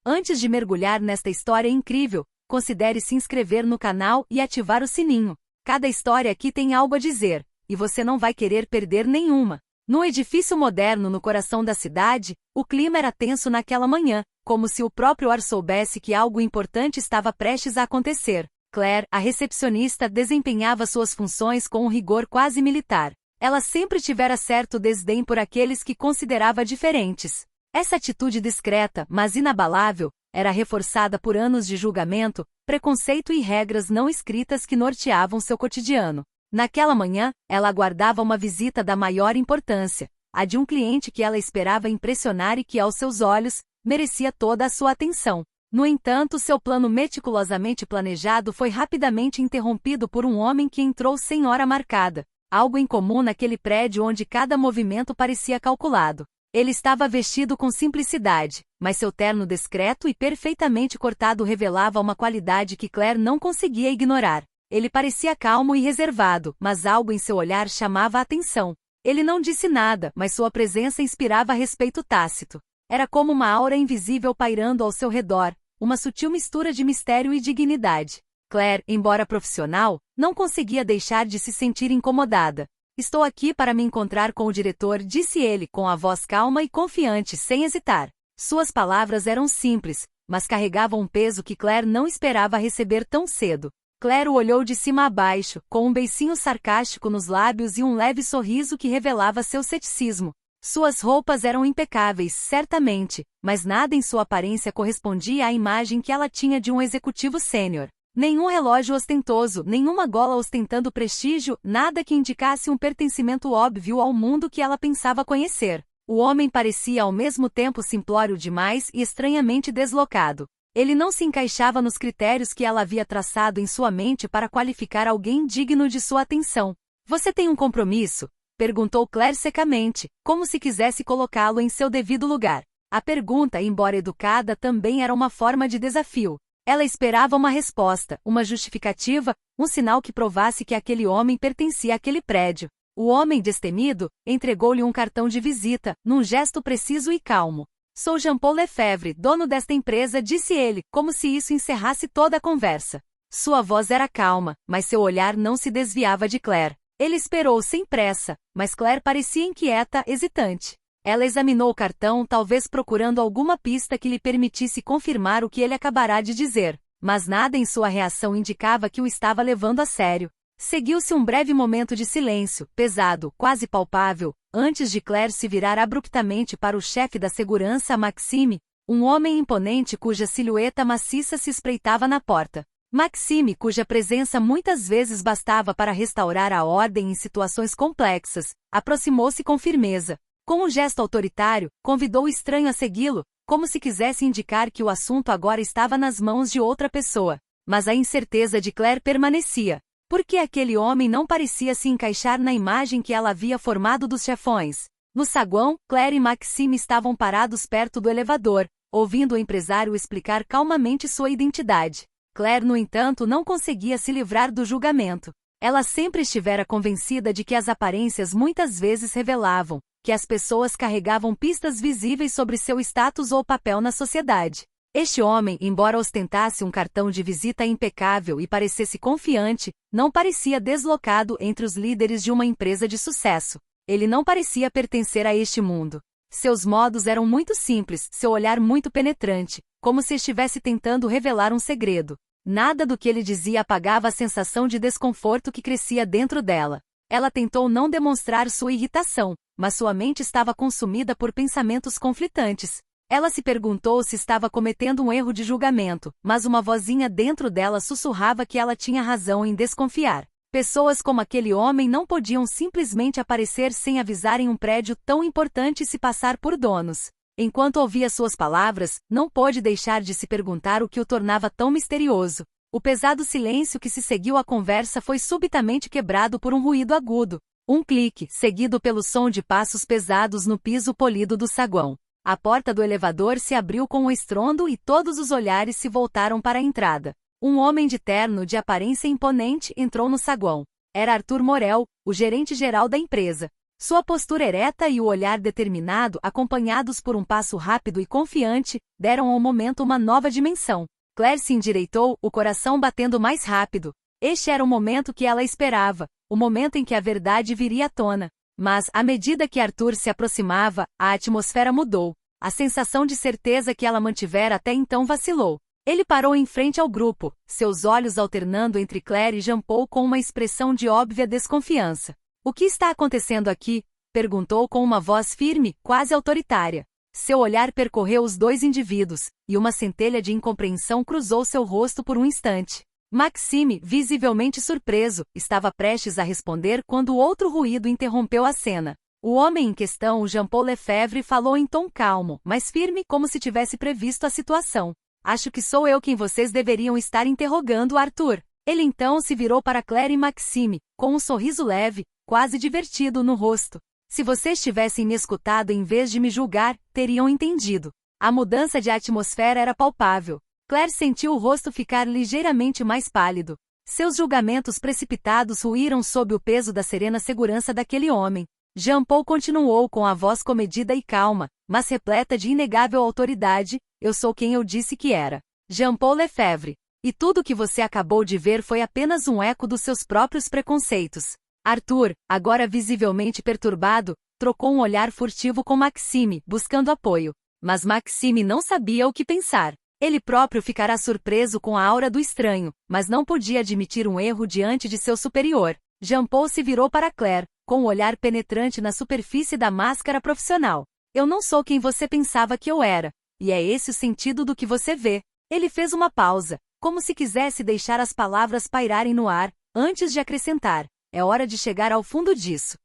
Antes de mergulhar nesta história incrível, considere se inscrever no canal e ativar o sininho. Cada história aqui tem algo a dizer, e você não vai querer perder nenhuma. Num edifício moderno no coração da cidade, o clima era tenso naquela manhã, como se o próprio ar soubesse que algo importante estava prestes a acontecer. Claire, a recepcionista, desempenhava suas funções com um rigor quase militar. Ela sempre tivera certo desdém por aqueles que considerava diferentes. Essa atitude discreta, mas inabalável, era reforçada por anos de julgamento, preconceito e regras não escritas que norteavam seu cotidiano. Naquela manhã, ela aguardava uma visita da maior importância, a de um cliente que ela esperava impressionar e que, aos seus olhos, merecia toda a sua atenção. No entanto, seu plano meticulosamente planejado foi rapidamente interrompido por um homem que entrou sem hora marcada, algo incomum naquele prédio onde cada movimento parecia calculado. Ele estava vestido com simplicidade, mas seu terno discreto e perfeitamente cortado revelava uma qualidade que Claire não conseguia ignorar. Ele parecia calmo e reservado, mas algo em seu olhar chamava a atenção. Ele não disse nada, mas sua presença inspirava respeito tácito. Era como uma aura invisível pairando ao seu redor, uma sutil mistura de mistério e dignidade. Claire, embora profissional, não conseguia deixar de se sentir incomodada. "Estou aqui para me encontrar com o diretor", disse ele com a voz calma e confiante, sem hesitar. Suas palavras eram simples, mas carregavam um peso que Claire não esperava receber tão cedo. Claire o olhou de cima a baixo, com um beicinho sarcástico nos lábios e um leve sorriso que revelava seu ceticismo. Suas roupas eram impecáveis, certamente, mas nada em sua aparência correspondia à imagem que ela tinha de um executivo sênior. Nenhum relógio ostentoso, nenhuma gola ostentando prestígio, nada que indicasse um pertencimento óbvio ao mundo que ela pensava conhecer. O homem parecia ao mesmo tempo simplório demais e estranhamente deslocado. Ele não se encaixava nos critérios que ela havia traçado em sua mente para qualificar alguém digno de sua atenção. "Você tem um compromisso?", perguntou Claire secamente, como se quisesse colocá-lo em seu devido lugar. A pergunta, embora educada, também era uma forma de desafio. Ela esperava uma resposta, uma justificativa, um sinal que provasse que aquele homem pertencia àquele prédio. O homem, destemido, entregou-lhe um cartão de visita, num gesto preciso e calmo. "Sou Jean-Paul Lefebvre, dono desta empresa", disse ele, como se isso encerrasse toda a conversa. Sua voz era calma, mas seu olhar não se desviava de Claire. Ele esperou sem pressa, mas Claire parecia inquieta, hesitante. Ela examinou o cartão, talvez procurando alguma pista que lhe permitisse confirmar o que ele acabará de dizer, mas nada em sua reação indicava que o estava levando a sério. Seguiu-se um breve momento de silêncio, pesado, quase palpável, antes de Claire se virar abruptamente para o chefe da segurança, Maxime, um homem imponente cuja silhueta maciça se espreitava na porta. Maxime, cuja presença muitas vezes bastava para restaurar a ordem em situações complexas, aproximou-se com firmeza. Com um gesto autoritário, convidou o estranho a segui-lo, como se quisesse indicar que o assunto agora estava nas mãos de outra pessoa. Mas a incerteza de Claire permanecia. Por que aquele homem não parecia se encaixar na imagem que ela havia formado dos chefões? No saguão, Claire e Maxime estavam parados perto do elevador, ouvindo o empresário explicar calmamente sua identidade. Claire, no entanto, não conseguia se livrar do julgamento. Ela sempre estivera convencida de que as aparências muitas vezes revelavam que as pessoas carregavam pistas visíveis sobre seu status ou papel na sociedade. Este homem, embora ostentasse um cartão de visita impecável e parecesse confiante, não parecia deslocado entre os líderes de uma empresa de sucesso. Ele não parecia pertencer a este mundo. Seus modos eram muito simples, seu olhar muito penetrante, como se estivesse tentando revelar um segredo. Nada do que ele dizia apagava a sensação de desconforto que crescia dentro dela. Ela tentou não demonstrar sua irritação, mas sua mente estava consumida por pensamentos conflitantes. Ela se perguntou se estava cometendo um erro de julgamento, mas uma vozinha dentro dela sussurrava que ela tinha razão em desconfiar. Pessoas como aquele homem não podiam simplesmente aparecer sem avisar em um prédio tão importante e se passar por donos. Enquanto ouvia suas palavras, não pôde deixar de se perguntar o que o tornava tão misterioso. O pesado silêncio que se seguiu à conversa foi subitamente quebrado por um ruído agudo. Um clique, seguido pelo som de passos pesados no piso polido do saguão. A porta do elevador se abriu com um estrondo e todos os olhares se voltaram para a entrada. Um homem de terno de aparência imponente entrou no saguão. Era Arthur Morel, o gerente-geral da empresa. Sua postura ereta e o olhar determinado, acompanhados por um passo rápido e confiante, deram ao momento uma nova dimensão. Claire se endireitou, o coração batendo mais rápido. Este era o momento que ela esperava, o momento em que a verdade viria à tona. Mas, à medida que Arthur se aproximava, a atmosfera mudou. A sensação de certeza que ela mantivera até então vacilou. Ele parou em frente ao grupo, seus olhos alternando entre Claire e Jean-Paul com uma expressão de óbvia desconfiança. O que está acontecendo aqui? Perguntou com uma voz firme, quase autoritária. Seu olhar percorreu os dois indivíduos, e uma centelha de incompreensão cruzou seu rosto por um instante. Maxime, visivelmente surpreso, estava prestes a responder quando outro ruído interrompeu a cena. O homem em questão, o Jean-Paul Lefebvre, falou em tom calmo, mas firme, como se tivesse previsto a situação. Acho que sou eu quem vocês deveriam estar interrogando, Arthur. Ele então se virou para Claire e Maxime, com um sorriso leve, quase divertido no rosto. Se vocês tivessem me escutado em vez de me julgar, teriam entendido. A mudança de atmosfera era palpável. Claire sentiu o rosto ficar ligeiramente mais pálido. Seus julgamentos precipitados ruíram sob o peso da serena segurança daquele homem. Jean-Paul continuou com a voz comedida e calma, mas repleta de inegável autoridade: eu sou quem eu disse que era. Jean-Paul Lefebvre. E tudo o que você acabou de ver foi apenas um eco dos seus próprios preconceitos. Arthur, agora visivelmente perturbado, trocou um olhar furtivo com Maxime, buscando apoio. Mas Maxime não sabia o que pensar. Ele próprio ficará surpreso com a aura do estranho, mas não podia admitir um erro diante de seu superior. Jean-Paul se virou para Claire, com o olhar penetrante na superfície da máscara profissional. Eu não sou quem você pensava que eu era, e é esse o sentido do que você vê. Ele fez uma pausa, como se quisesse deixar as palavras pairarem no ar, antes de acrescentar: é hora de chegar ao fundo disso.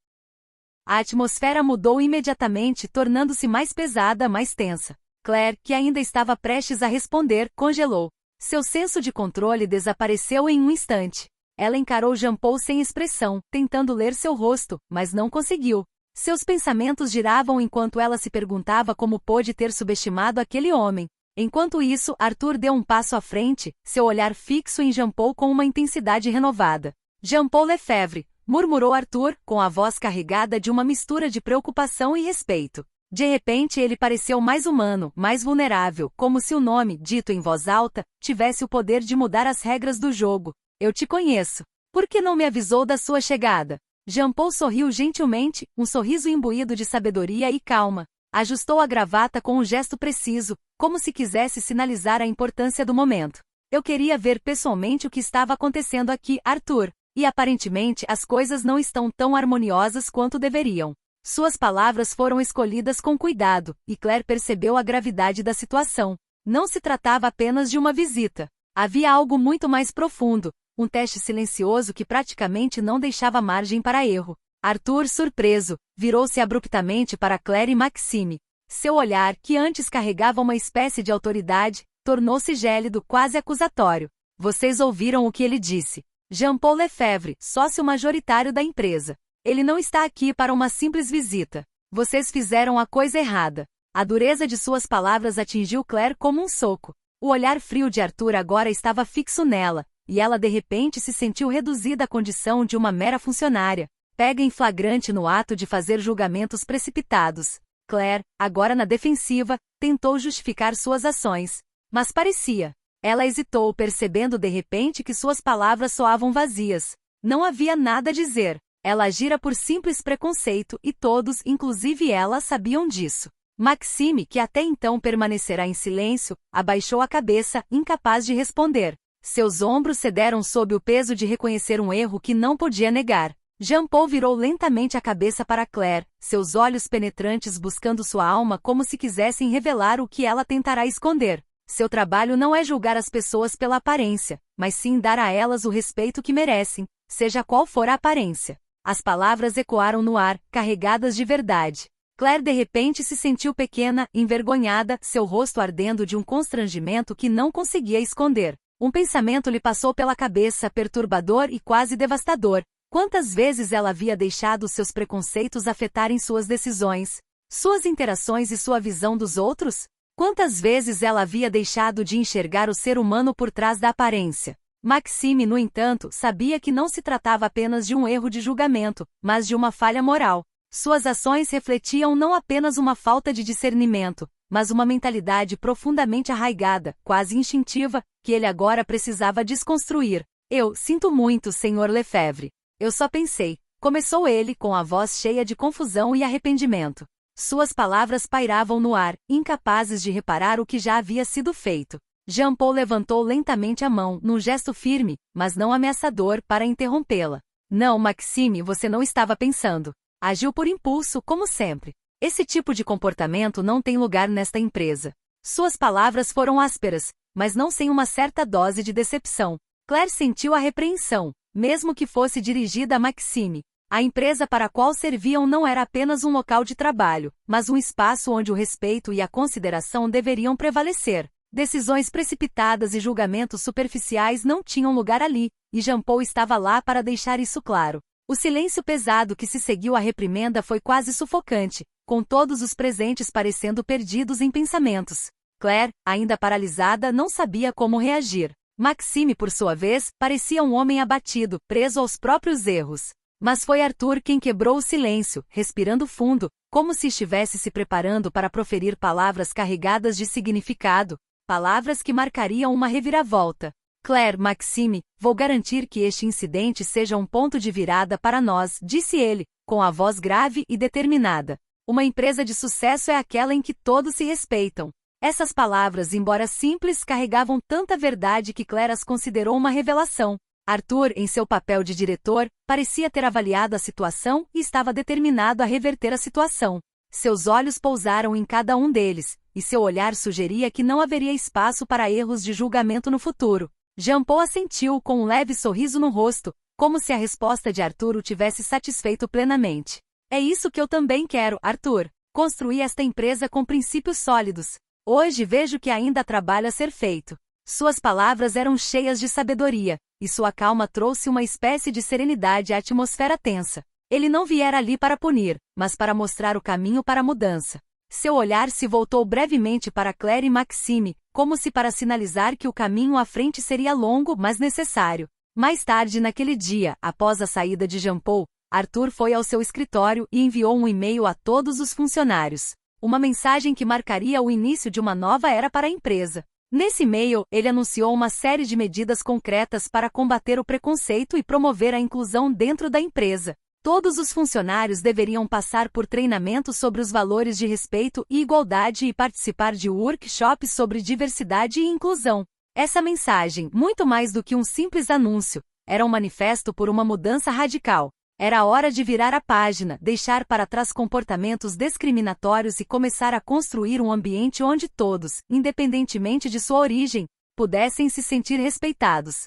A atmosfera mudou imediatamente, tornando-se mais pesada, mais tensa. Claire, que ainda estava prestes a responder, congelou. Seu senso de controle desapareceu em um instante. Ela encarou Jean-Paul sem expressão, tentando ler seu rosto, mas não conseguiu. Seus pensamentos giravam enquanto ela se perguntava como pôde ter subestimado aquele homem. Enquanto isso, Arthur deu um passo à frente, seu olhar fixo em Jean-Paul com uma intensidade renovada. Jean-Paul Lefebvre, murmurou Arthur, com a voz carregada de uma mistura de preocupação e respeito. De repente ele pareceu mais humano, mais vulnerável, como se o nome, dito em voz alta, tivesse o poder de mudar as regras do jogo. Eu te conheço. Por que não me avisou da sua chegada? Jean-Paul sorriu gentilmente, um sorriso imbuído de sabedoria e calma. Ajustou a gravata com um gesto preciso, como se quisesse sinalizar a importância do momento. Eu queria ver pessoalmente o que estava acontecendo aqui, Arthur. E aparentemente as coisas não estão tão harmoniosas quanto deveriam. Suas palavras foram escolhidas com cuidado, e Claire percebeu a gravidade da situação. Não se tratava apenas de uma visita. Havia algo muito mais profundo, um teste silencioso que praticamente não deixava margem para erro. Arthur, surpreso, virou-se abruptamente para Claire e Maxime. Seu olhar, que antes carregava uma espécie de autoridade, tornou-se gélido, quase acusatório. Vocês ouviram o que ele disse. Jean-Paul Lefebvre, sócio majoritário da empresa. Ele não está aqui para uma simples visita. Vocês fizeram a coisa errada. A dureza de suas palavras atingiu Claire como um soco. O olhar frio de Arthur agora estava fixo nela, e ela de repente se sentiu reduzida à condição de uma mera funcionária, pega em flagrante no ato de fazer julgamentos precipitados. Claire, agora na defensiva, tentou justificar suas ações. Mas parecia. Ela hesitou, percebendo de repente que suas palavras soavam vazias. Não havia nada a dizer. Ela agira por simples preconceito e todos, inclusive ela, sabiam disso. Maxime, que até então permanecerá em silêncio, abaixou a cabeça, incapaz de responder. Seus ombros cederam sob o peso de reconhecer um erro que não podia negar. Jean-Paul virou lentamente a cabeça para Claire, seus olhos penetrantes buscando sua alma como se quisessem revelar o que ela tentará esconder. Seu trabalho não é julgar as pessoas pela aparência, mas sim dar a elas o respeito que merecem, seja qual for a aparência. As palavras ecoaram no ar, carregadas de verdade. Claire de repente se sentiu pequena, envergonhada, seu rosto ardendo de um constrangimento que não conseguia esconder. Um pensamento lhe passou pela cabeça, perturbador e quase devastador. Quantas vezes ela havia deixado seus preconceitos afetarem suas decisões, suas interações e sua visão dos outros? Quantas vezes ela havia deixado de enxergar o ser humano por trás da aparência? Maxime, no entanto, sabia que não se tratava apenas de um erro de julgamento, mas de uma falha moral. Suas ações refletiam não apenas uma falta de discernimento, mas uma mentalidade profundamente arraigada, quase instintiva, que ele agora precisava desconstruir. Eu sinto muito, Sr. Lefebvre. Eu só pensei. Começou ele com a voz cheia de confusão e arrependimento. Suas palavras pairavam no ar, incapazes de reparar o que já havia sido feito. Jean-Paul levantou lentamente a mão, num gesto firme, mas não ameaçador, para interrompê-la. Não, Maxime, você não estava pensando. Agiu por impulso, como sempre. Esse tipo de comportamento não tem lugar nesta empresa. Suas palavras foram ásperas, mas não sem uma certa dose de decepção. Claire sentiu a repreensão, mesmo que fosse dirigida a Maxime. A empresa para a qual serviam não era apenas um local de trabalho, mas um espaço onde o respeito e a consideração deveriam prevalecer. Decisões precipitadas e julgamentos superficiais não tinham lugar ali, e Jean-Paul estava lá para deixar isso claro. O silêncio pesado que se seguiu à reprimenda foi quase sufocante, com todos os presentes parecendo perdidos em pensamentos. Claire, ainda paralisada, não sabia como reagir. Maxime, por sua vez, parecia um homem abatido, preso aos próprios erros. Mas foi Arthur quem quebrou o silêncio, respirando fundo, como se estivesse se preparando para proferir palavras carregadas de significado, palavras que marcariam uma reviravolta. Claire, Maxime, vou garantir que este incidente seja um ponto de virada para nós, disse ele, com a voz grave e determinada. Uma empresa de sucesso é aquela em que todos se respeitam. Essas palavras, embora simples, carregavam tanta verdade que Claire as considerou uma revelação. Arthur, em seu papel de diretor, parecia ter avaliado a situação e estava determinado a reverter a situação. Seus olhos pousaram em cada um deles, e seu olhar sugeria que não haveria espaço para erros de julgamento no futuro. Jean-Paul assentiu com um leve sorriso no rosto, como se a resposta de Arthur o tivesse satisfeito plenamente. É isso que eu também quero, Arthur. Construir esta empresa com princípios sólidos. Hoje vejo que ainda há trabalho a ser feito. Suas palavras eram cheias de sabedoria, e sua calma trouxe uma espécie de serenidade à atmosfera tensa. Ele não viera ali para punir, mas para mostrar o caminho para a mudança. Seu olhar se voltou brevemente para Claire e Maxime, como se para sinalizar que o caminho à frente seria longo, mas necessário. Mais tarde naquele dia, após a saída de Jean-Paul, Arthur foi ao seu escritório e enviou um e-mail a todos os funcionários. Uma mensagem que marcaria o início de uma nova era para a empresa. Nesse e-mail, ele anunciou uma série de medidas concretas para combater o preconceito e promover a inclusão dentro da empresa. Todos os funcionários deveriam passar por treinamento sobre os valores de respeito e igualdade e participar de workshops sobre diversidade e inclusão. Essa mensagem, muito mais do que um simples anúncio, era um manifesto por uma mudança radical. Era hora de virar a página, deixar para trás comportamentos discriminatórios e começar a construir um ambiente onde todos, independentemente de sua origem, pudessem se sentir respeitados.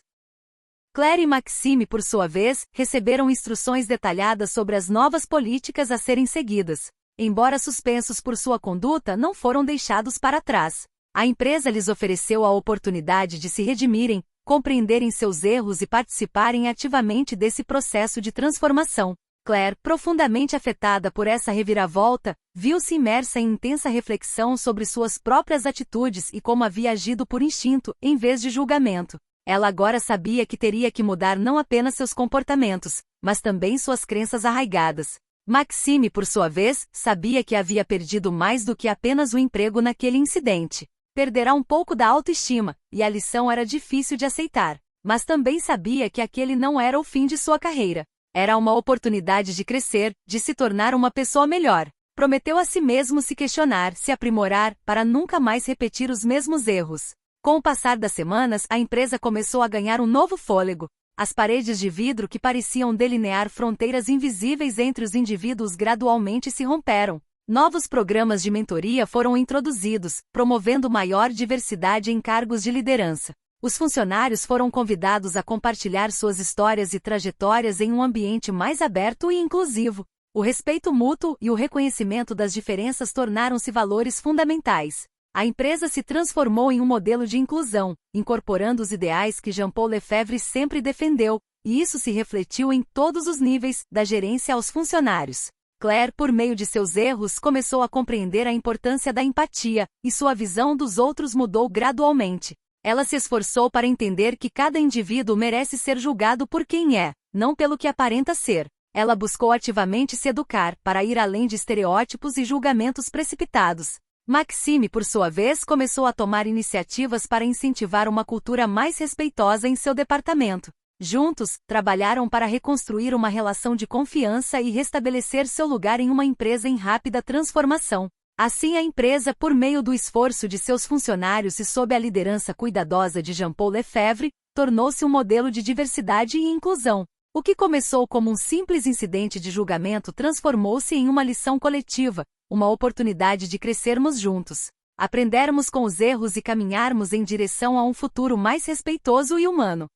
Claire e Maxime, por sua vez, receberam instruções detalhadas sobre as novas políticas a serem seguidas. Embora suspensos por sua conduta, não foram deixados para trás. A empresa lhes ofereceu a oportunidade de se redimirem, compreenderem seus erros e participarem ativamente desse processo de transformação. Claire, profundamente afetada por essa reviravolta, viu-se imersa em intensa reflexão sobre suas próprias atitudes e como havia agido por instinto, em vez de julgamento. Ela agora sabia que teria que mudar não apenas seus comportamentos, mas também suas crenças arraigadas. Maxime, por sua vez, sabia que havia perdido mais do que apenas o emprego naquele incidente. Perderá um pouco da autoestima, e a lição era difícil de aceitar. Mas também sabia que aquele não era o fim de sua carreira. Era uma oportunidade de crescer, de se tornar uma pessoa melhor. Prometeu a si mesmo se questionar, se aprimorar, para nunca mais repetir os mesmos erros. Com o passar das semanas, a empresa começou a ganhar um novo fôlego. As paredes de vidro que pareciam delinear fronteiras invisíveis entre os indivíduos gradualmente se romperam. Novos programas de mentoria foram introduzidos, promovendo maior diversidade em cargos de liderança. Os funcionários foram convidados a compartilhar suas histórias e trajetórias em um ambiente mais aberto e inclusivo. O respeito mútuo e o reconhecimento das diferenças tornaram-se valores fundamentais. A empresa se transformou em um modelo de inclusão, incorporando os ideais que Jean-Paul Lefebvre sempre defendeu, e isso se refletiu em todos os níveis, da gerência aos funcionários. Claire, por meio de seus erros, começou a compreender a importância da empatia, e sua visão dos outros mudou gradualmente. Ela se esforçou para entender que cada indivíduo merece ser julgado por quem é, não pelo que aparenta ser. Ela buscou ativamente se educar, para ir além de estereótipos e julgamentos precipitados. Maxime, por sua vez, começou a tomar iniciativas para incentivar uma cultura mais respeitosa em seu departamento. Juntos, trabalharam para reconstruir uma relação de confiança e restabelecer seu lugar em uma empresa em rápida transformação. Assim, a empresa, por meio do esforço de seus funcionários e sob a liderança cuidadosa de Jean-Paul Lefebvre, tornou-se um modelo de diversidade e inclusão. O que começou como um simples incidente de julgamento transformou-se em uma lição coletiva, uma oportunidade de crescermos juntos, aprendermos com os erros e caminharmos em direção a um futuro mais respeitoso e humano.